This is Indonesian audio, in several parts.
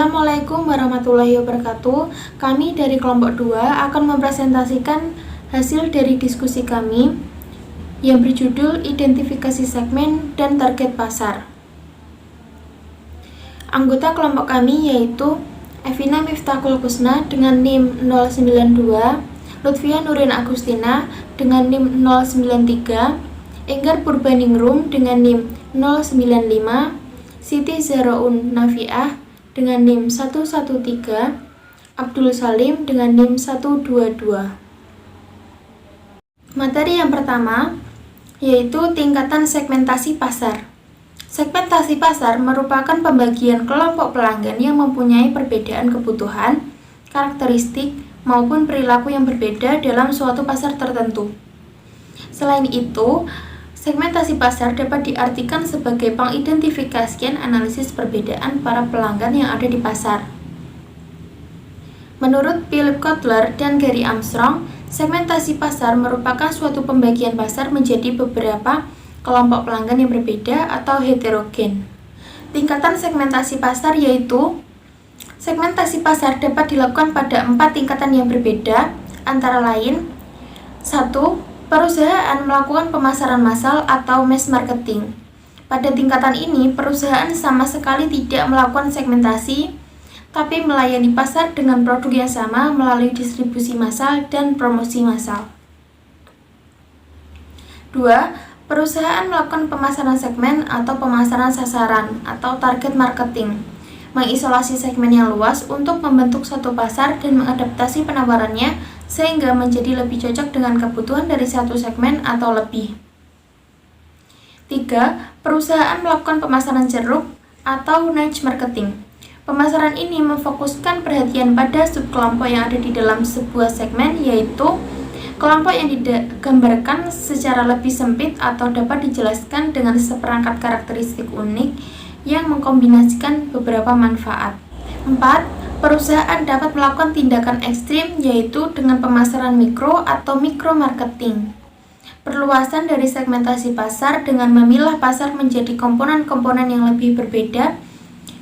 Assalamualaikum warahmatullahi wabarakatuh. Kami dari kelompok 2 akan mempresentasikan hasil dari diskusi kami yang berjudul Identifikasi Segmen dan Target Pasar. Anggota kelompok kami yaitu Evina Miftahul Husna dengan NIM 092, Lutfia Nurin Agustina dengan NIM 093, Enggar Purbaningrum dengan NIM 095, Siti Zaraun Nafiah dengan NIM 113, Abdul Salim dengan NIM 122. Materi yang pertama yaitu tingkatan segmentasi pasar. Segmentasi pasar merupakan pembagian kelompok pelanggan yang mempunyai perbedaan kebutuhan, karakteristik, maupun perilaku yang berbeda dalam suatu pasar tertentu. Selain itu, segmentasi pasar dapat diartikan sebagai pengidentifikasian analisis perbedaan para pelanggan yang ada di pasar. Menurut Philip Kotler dan Gary Armstrong, segmentasi pasar merupakan suatu pembagian pasar menjadi beberapa kelompok pelanggan yang berbeda atau heterogen. Tingkatan segmentasi pasar yaitu segmentasi pasar dapat dilakukan pada 4 tingkatan yang berbeda, antara lain 1. Perusahaan melakukan pemasaran massal atau mass marketing. Pada tingkatan ini, perusahaan sama sekali tidak melakukan segmentasi, tapi melayani pasar dengan produk yang sama melalui distribusi massal dan promosi massal. 2. Perusahaan melakukan pemasaran segmen atau pemasaran sasaran atau target marketing, mengisolasi segmen yang luas untuk membentuk satu pasar dan mengadaptasi penawarannya sehingga menjadi lebih cocok dengan kebutuhan dari satu segmen atau lebih. 3. Perusahaan melakukan pemasaran ceruk atau niche marketing. Pemasaran ini memfokuskan perhatian pada subkelompok yang ada di dalam sebuah segmen, yaitu kelompok yang digambarkan secara lebih sempit atau dapat dijelaskan dengan seperangkat karakteristik unik yang mengkombinasikan beberapa manfaat. 4. Perusahaan dapat melakukan tindakan ekstrim, yaitu dengan pemasaran mikro atau mikro marketing. Perluasan dari segmentasi pasar dengan memilah pasar menjadi komponen-komponen yang lebih berbeda.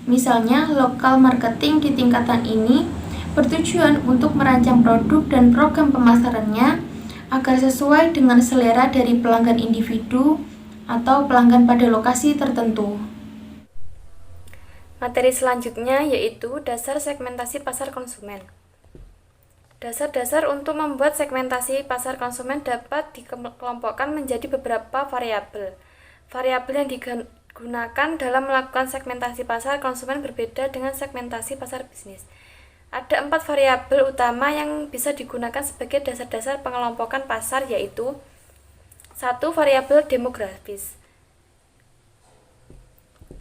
Misalnya, lokal marketing di tingkatan ini bertujuan untuk merancang produk dan program pemasarannya agar sesuai dengan selera dari pelanggan individu atau pelanggan pada lokasi tertentu. Materi selanjutnya yaitu dasar segmentasi pasar konsumen. Dasar-dasar untuk membuat segmentasi pasar konsumen dapat dikelompokkan menjadi beberapa variabel. Variabel yang digunakan dalam melakukan segmentasi pasar konsumen berbeda dengan segmentasi pasar bisnis. Ada 4 variabel utama yang bisa digunakan sebagai dasar-dasar pengelompokan pasar, yaitu 1. Variabel demografis.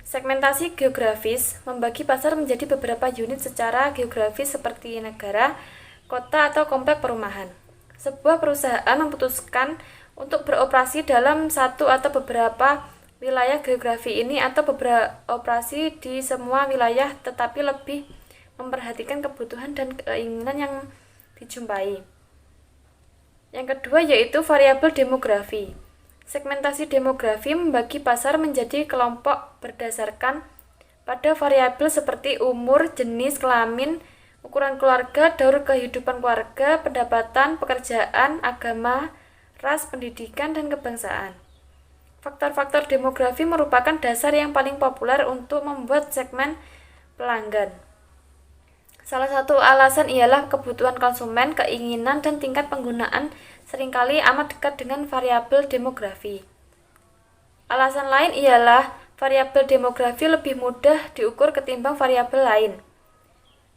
Segmentasi geografis membagi pasar menjadi beberapa unit secara geografis seperti negara, kota, atau komplek perumahan. Sebuah perusahaan memutuskan untuk beroperasi dalam satu atau beberapa wilayah geografi ini atau beroperasi di semua wilayah, tetapi lebih memperhatikan kebutuhan dan keinginan yang dijumpai. Yang kedua yaitu variabel demografi. Segmentasi demografi membagi pasar menjadi kelompok berdasarkan pada variabel seperti umur, jenis kelamin, ukuran keluarga, daur kehidupan keluarga, pendapatan, pekerjaan, agama, ras, pendidikan, dan kebangsaan. Faktor-faktor demografi merupakan dasar yang paling populer untuk membuat segmen pelanggan. Salah satu alasan ialah kebutuhan konsumen, keinginan, dan tingkat penggunaan seringkali amat dekat dengan variabel demografi. Alasan lain ialah variabel demografi lebih mudah diukur ketimbang variabel lain.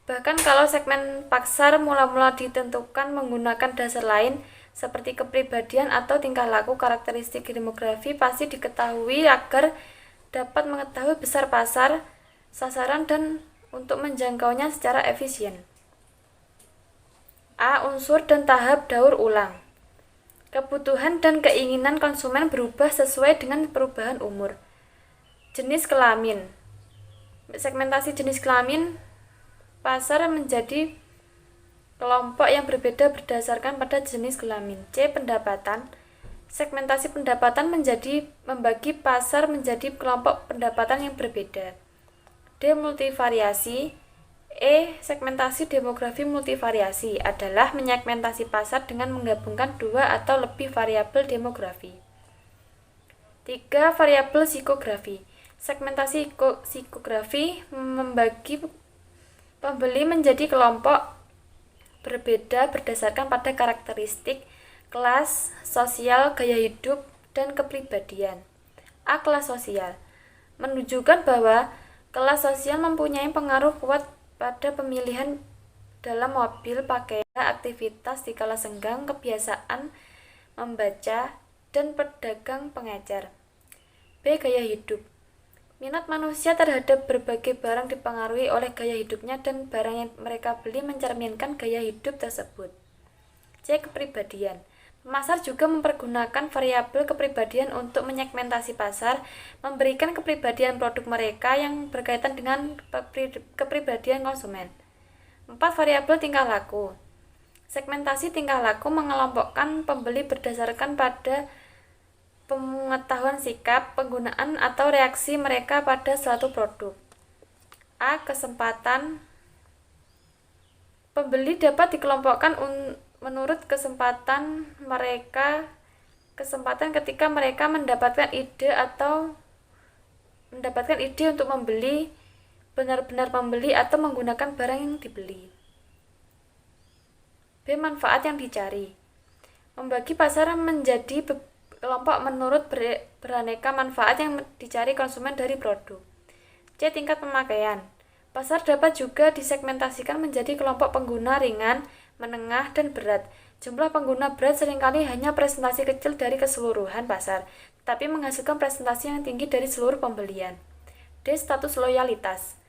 Bahkan kalau segmen pasar mula-mula ditentukan menggunakan dasar lain seperti kepribadian atau tingkah laku, karakteristik demografi pasti diketahui agar dapat mengetahui besar pasar sasaran dan untuk menjangkaunya secara efisien. A. Unsur dan tahap daur ulang. Kebutuhan dan keinginan konsumen berubah sesuai dengan perubahan umur. Jenis kelamin. Segmentasi jenis kelamin pasar menjadi kelompok yang berbeda berdasarkan pada jenis kelamin. C. Pendapatan. Segmentasi pendapatan membagi pasar menjadi kelompok pendapatan yang berbeda. D. Multivariasi. Segmentasi demografi multivariasi adalah menyegmentasi pasar dengan menggabungkan 2 atau lebih variabel demografi. 3. Variabel psikografi. Segmentasi psikografi membagi pembeli menjadi kelompok berbeda berdasarkan pada karakteristik, kelas, sosial, gaya hidup, dan kepribadian. A. Kelas sosial menunjukkan bahwa kelas sosial mempunyai pengaruh kuat pada pemilihan dalam mobil, pakaian, aktivitas di kala senggang, kebiasaan membaca, dan pedagang pengecer. B. Gaya hidup. Minat manusia terhadap berbagai barang dipengaruhi oleh gaya hidupnya dan barang yang mereka beli mencerminkan gaya hidup tersebut. C. Kepribadian. Pemasar juga mempergunakan variabel kepribadian untuk menyegmentasi pasar, memberikan kepribadian produk mereka yang berkaitan dengan kepribadian konsumen. 4. Variabel tingkah laku. Segmentasi tingkah laku mengelompokkan pembeli berdasarkan pada pengetahuan sikap, penggunaan, atau reaksi mereka pada suatu produk. A. Kesempatan. Pembeli dapat dikelompokkan menurut kesempatan ketika mereka mendapatkan ide untuk membeli, benar-benar membeli atau menggunakan barang yang dibeli. B. Manfaat yang dicari. Membagi pasar menjadi kelompok menurut beraneka manfaat yang dicari konsumen dari produk. C. Tingkat pemakaian. Pasar dapat juga disegmentasikan menjadi kelompok pengguna ringan, menengah, dan berat. Jumlah pengguna berat seringkali hanya presentasi kecil dari keseluruhan pasar, tapi menghasilkan presentasi yang tinggi dari seluruh pembelian. D. Status loyalitas.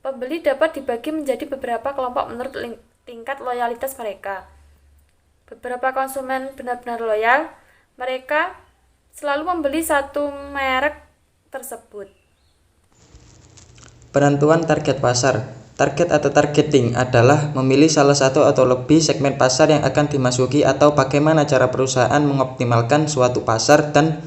Pembeli dapat dibagi menjadi beberapa kelompok menurut tingkat loyalitas mereka. Beberapa konsumen benar-benar loyal, mereka selalu membeli satu merek tersebut. Penentuan target pasar. Target atau targeting adalah memilih salah satu atau lebih segmen pasar yang akan dimasuki atau bagaimana cara perusahaan mengoptimalkan suatu pasar, dan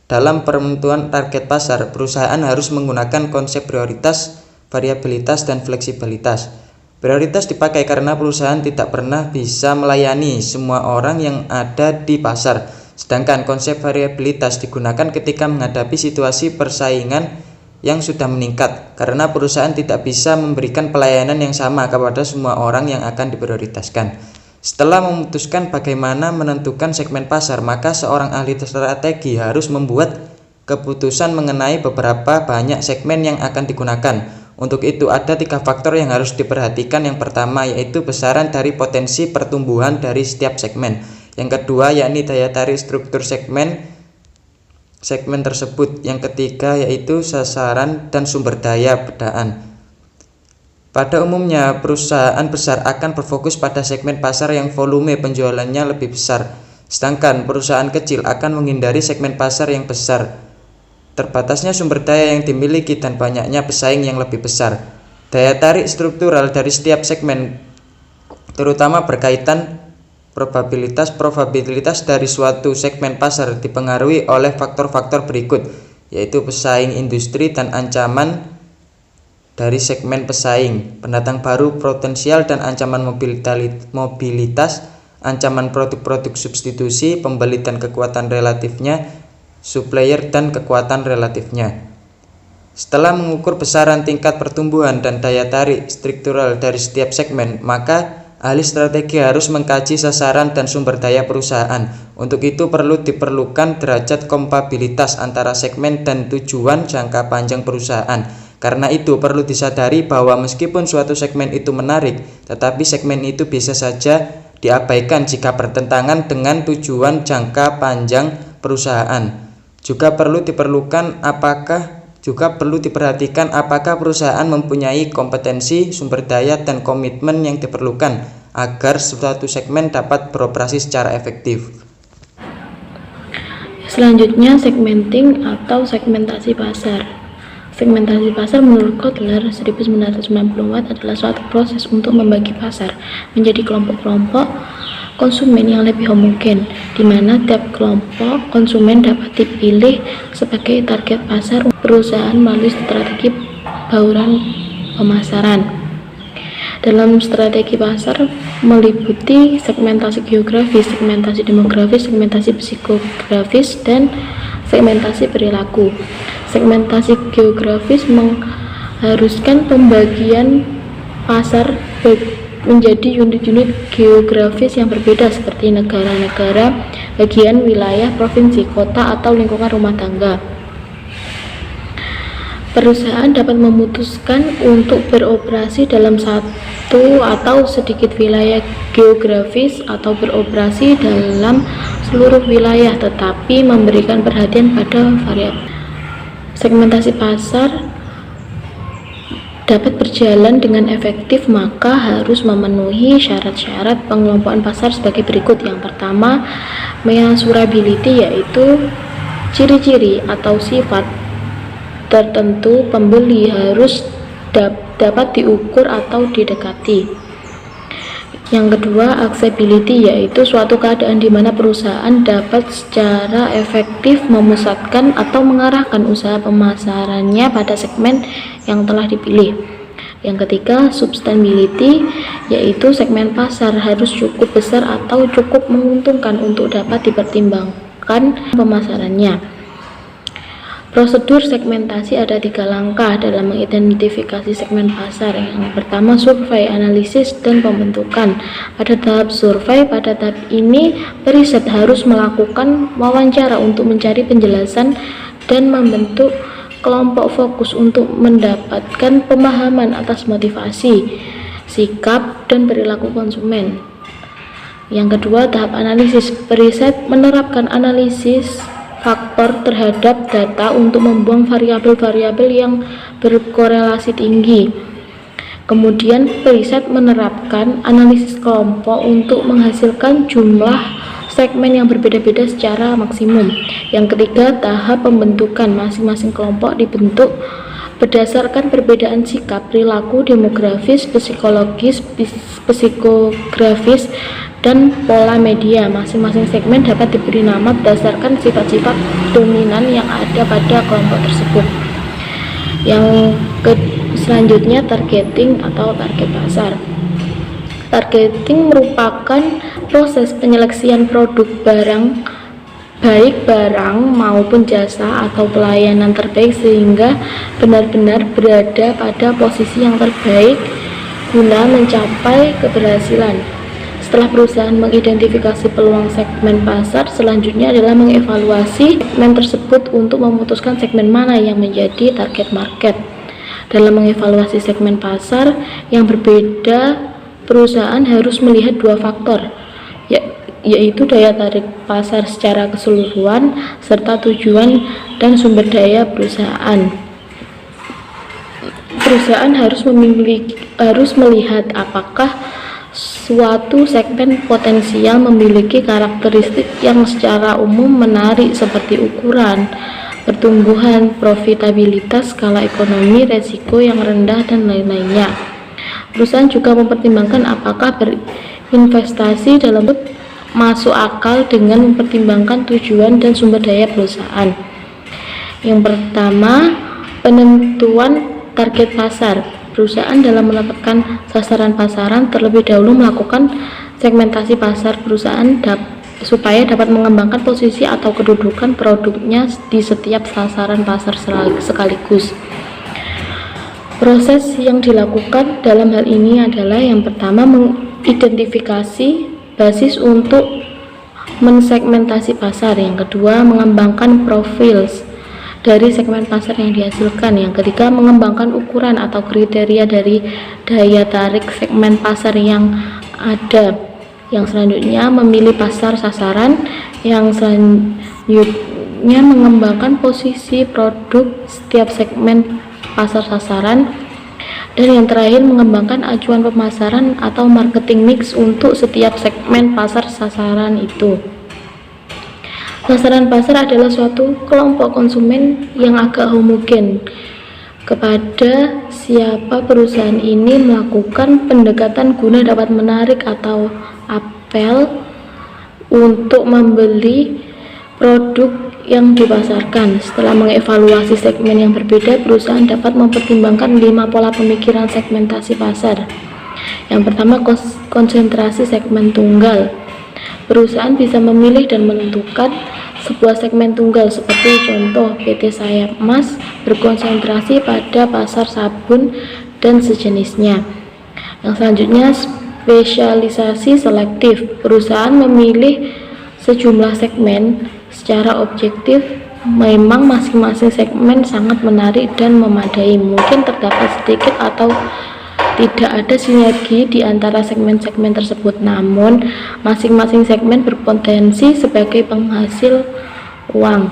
dalam penentuan target pasar, perusahaan harus menggunakan konsep prioritas, variabilitas, dan fleksibilitas. Prioritas dipakai karena perusahaan tidak pernah bisa melayani semua orang yang ada di pasar, sedangkan konsep variabilitas digunakan ketika menghadapi situasi persaingan yang sudah meningkat, karena perusahaan tidak bisa memberikan pelayanan yang sama kepada semua orang yang akan diprioritaskan. Setelah memutuskan bagaimana menentukan segmen pasar, maka seorang ahli strategi harus membuat keputusan mengenai beberapa banyak segmen yang akan digunakan. Untuk itu ada 3 faktor yang harus diperhatikan. Yang pertama yaitu besaran dari potensi pertumbuhan dari setiap segmen. Yang kedua yakni daya tarik struktur segmen tersebut. Yang ketiga yaitu sasaran dan sumber daya bedaan. Pada umumnya perusahaan besar akan berfokus pada segmen pasar yang volume penjualannya lebih besar, sedangkan perusahaan kecil akan menghindari segmen pasar yang besar, terbatasnya sumber daya yang dimiliki, dan banyaknya pesaing yang lebih besar. Daya tarik struktural dari setiap segmen terutama berkaitan probabilitas dari suatu segmen pasar dipengaruhi oleh faktor-faktor berikut, yaitu pesaing industri dan ancaman dari segmen pesaing, pendatang baru potensial dan ancaman mobilitas, ancaman produk-produk substitusi, pembeli dan kekuatan relatifnya, supplier dan kekuatan relatifnya. Setelah mengukur besaran tingkat pertumbuhan dan daya tarik struktural dari setiap segmen, maka ahli strategi harus mengkaji sasaran dan sumber daya perusahaan. Untuk itu diperlukan derajat kompatibilitas antara segmen dan tujuan jangka panjang perusahaan. Karena itu perlu disadari bahwa meskipun suatu segmen itu menarik, tetapi segmen itu bisa saja diabaikan jika bertentangan dengan tujuan jangka panjang perusahaan. Juga perlu diperhatikan apakah perusahaan mempunyai kompetensi, sumber daya, dan komitmen yang diperlukan agar suatu segmen dapat beroperasi secara efektif. Selanjutnya, segmenting atau segmentasi pasar. Segmentasi pasar menurut Kotler 1994 adalah suatu proses untuk membagi pasar menjadi kelompok-kelompok konsumen yang lebih homogen, di mana tiap kelompok konsumen dapat dipilih sebagai target pasar perusahaan melalui strategi bauran pemasaran. Dalam strategi pasar meliputi segmentasi geografis, segmentasi demografis, segmentasi psikografis, dan segmentasi perilaku. Segmentasi geografis mengharuskan pembagian pasar menjadi unit-unit geografis yang berbeda seperti negara-negara, bagian wilayah, provinsi, kota, atau lingkungan rumah tangga. Perusahaan dapat memutuskan untuk beroperasi dalam satu atau sedikit wilayah geografis atau beroperasi dalam seluruh wilayah, tetapi memberikan perhatian pada variabel. Segmentasi pasar dapat berjalan dengan efektif, maka harus memenuhi syarat-syarat pengelompokan pasar sebagai berikut. Yang pertama, measurability, yaitu ciri-ciri atau sifat tertentu pembeli harus dapat diukur atau didekati. Yang kedua, accessibility, yaitu suatu keadaan di mana perusahaan dapat secara efektif memusatkan atau mengarahkan usaha pemasarannya pada segmen yang telah dipilih. Yang ketiga, sustainability, yaitu segmen pasar harus cukup besar atau cukup menguntungkan untuk dapat dipertimbangkan pemasarannya. Prosedur segmentasi ada 3 langkah dalam mengidentifikasi segmen pasar. Yang pertama, survei, analisis, dan pembentukan. Pada tahap survei, pada tahap ini periset harus melakukan wawancara untuk mencari penjelasan dan membentuk kelompok fokus untuk mendapatkan pemahaman atas motivasi, sikap, dan perilaku konsumen. Yang kedua, tahap analisis. Periset menerapkan analisis faktor terhadap data untuk membuang variabel-variabel yang berkorelasi tinggi. Kemudian periset menerapkan analisis kelompok untuk menghasilkan jumlah segmen yang berbeda-beda secara maksimum. Yang ketiga, tahap pembentukan. Masing-masing kelompok dibentuk berdasarkan perbedaan sikap, perilaku, demografis, psikologis, psikografis, dan pola media. Masing-masing segmen dapat diberi nama berdasarkan sifat-sifat dominan yang ada pada kelompok tersebut. Yang selanjutnya, targeting atau target pasar. Targeting merupakan proses penyeleksian produk barang, baik barang maupun jasa atau pelayanan terbaik, sehingga benar-benar berada pada posisi yang terbaik guna mencapai keberhasilan. Setelah perusahaan mengidentifikasi peluang segmen pasar, selanjutnya adalah mengevaluasi segmen tersebut untuk memutuskan segmen mana yang menjadi target market. Dalam mengevaluasi segmen pasar yang berbeda, perusahaan harus melihat 2 faktor, yaitu daya tarik pasar secara keseluruhan serta tujuan dan sumber daya perusahaan. Perusahaan harus melihat apakah suatu segmen potensial memiliki karakteristik yang secara umum menarik seperti ukuran, pertumbuhan, profitabilitas, skala ekonomi, resiko yang rendah, dan lain-lainnya. Perusahaan juga mempertimbangkan apakah berinvestasi dalam masuk akal dengan mempertimbangkan tujuan dan sumber daya perusahaan. Yang pertama, penentuan target pasar. Perusahaan dalam menetapkan sasaran pasaran terlebih dahulu melakukan segmentasi pasar perusahaan supaya dapat mengembangkan posisi atau kedudukan produknya di setiap sasaran pasar sekaligus. Proses yang dilakukan dalam hal ini adalah yang pertama, mengidentifikasi basis untuk mensegmentasi pasar. Yang kedua, mengembangkan profil dari segmen pasar yang dihasilkan. Yang ketiga, mengembangkan ukuran atau kriteria dari daya tarik segmen pasar yang ada. Yang selanjutnya, memilih pasar sasaran. Yang selanjutnya, mengembangkan posisi produk setiap segmen pasar sasaran. Dan yang terakhir, mengembangkan acuan pemasaran atau marketing mix untuk setiap segmen pasar sasaran itu. Sasaran pasar adalah suatu kelompok konsumen yang agak homogen kepada siapa perusahaan ini melakukan pendekatan guna dapat menarik atau apel untuk membeli produk yang dipasarkan. Setelah mengevaluasi segmen yang berbeda, perusahaan dapat mempertimbangkan 5 pola pemikiran segmentasi pasar. Yang pertama, konsentrasi segmen tunggal. Perusahaan bisa memilih dan menentukan sebuah segmen tunggal, seperti contoh PT Sayap Mas berkonsentrasi pada pasar sabun dan sejenisnya. Yang selanjutnya, spesialisasi selektif. Perusahaan memilih sejumlah segmen secara objektif. Memang masing-masing segmen sangat menarik dan memadai. Mungkin terdapat sedikit atau tidak ada sinergi di antara segmen-segmen tersebut, namun masing-masing segmen berpotensi sebagai penghasil uang.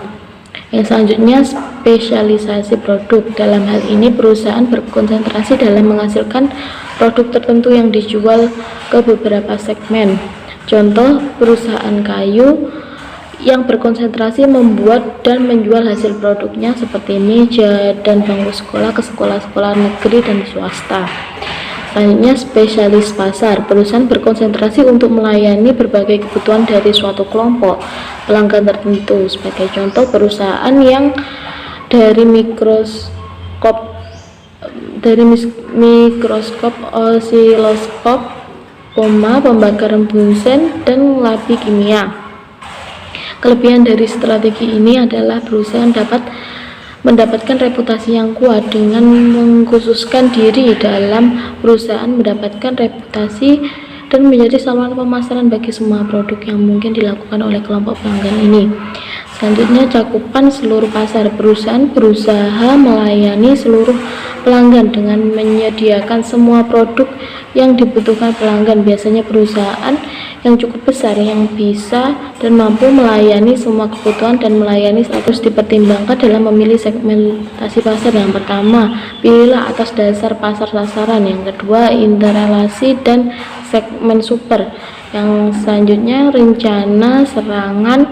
Yang selanjutnya, spesialisasi produk. Dalam hal ini perusahaan berkonsentrasi dalam menghasilkan produk tertentu yang dijual ke beberapa segmen. Contoh, perusahaan kayu yang berkonsentrasi membuat dan menjual hasil produknya seperti meja dan bangku sekolah ke sekolah-sekolah negeri dan swasta. Selanjutnya, spesialis pasar. Perusahaan berkonsentrasi untuk melayani berbagai kebutuhan dari suatu kelompok pelanggan tertentu. Sebagai contoh, perusahaan yang dari mikroskop, osiloskop, pembakaran bunsen, dan labi kimia. Kelebihan dari strategi ini adalah perusahaan dapat mendapatkan reputasi yang kuat. Dengan mengkhususkan diri dalam perusahaan mendapatkan reputasi dan menjadi saluran pemasaran bagi semua produk yang mungkin dilakukan oleh kelompok pelanggan ini. Selanjutnya, cakupan seluruh pasar. Perusahaan berusaha melayani seluruh pelanggan dengan menyediakan semua produk yang dibutuhkan pelanggan. Biasanya perusahaan yang cukup besar yang bisa dan mampu melayani semua kebutuhan dan melayani harus dipertimbangkan dalam memilih segmentasi pasar. Yang pertama, pilihlah atas dasar pasar sasaran. Yang kedua, interrelasi dan segmen super. Yang selanjutnya, rencana serangan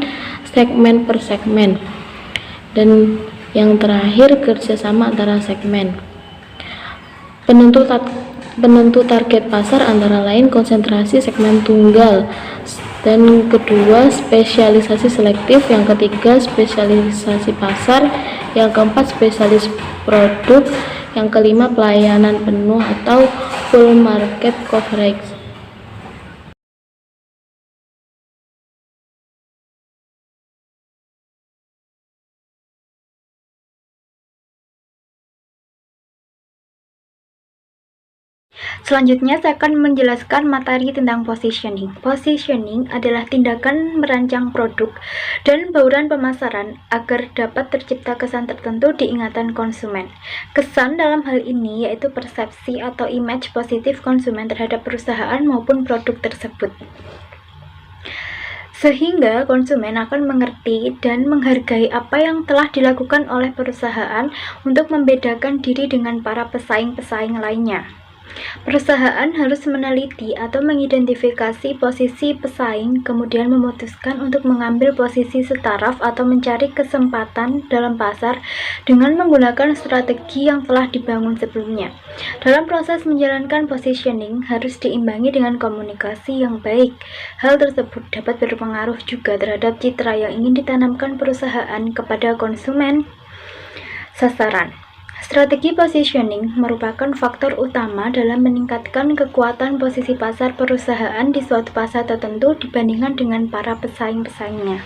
segmen per segmen. Dan yang terakhir, kerjasama antara segmen. Penentu target pasar antara lain konsentrasi segmen tunggal, dan kedua spesialisasi selektif, yang ketiga spesialisasi pasar, yang keempat spesialis produk, yang kelima pelayanan penuh atau full market coverage. Selanjutnya, saya akan menjelaskan materi tentang positioning. Positioning adalah tindakan merancang produk dan bauran pemasaran agar dapat tercipta kesan tertentu di ingatan konsumen. Kesan dalam hal ini yaitu persepsi atau image positif konsumen terhadap perusahaan maupun produk tersebut, sehingga konsumen akan mengerti dan menghargai apa yang telah dilakukan oleh perusahaan untuk membedakan diri dengan para pesaing-pesaing lainnya. Perusahaan harus meneliti atau mengidentifikasi posisi pesaing, kemudian memutuskan untuk mengambil posisi setaraf atau mencari kesempatan dalam pasar dengan menggunakan strategi yang telah dibangun sebelumnya. Dalam proses menjalankan positioning harus diimbangi dengan komunikasi yang baik. Hal tersebut dapat berpengaruh juga terhadap citra yang ingin ditanamkan perusahaan kepada konsumen sasaran. Strategi positioning merupakan faktor utama dalam meningkatkan kekuatan posisi pasar perusahaan di suatu pasar tertentu dibandingkan dengan para pesaing-pesaingnya.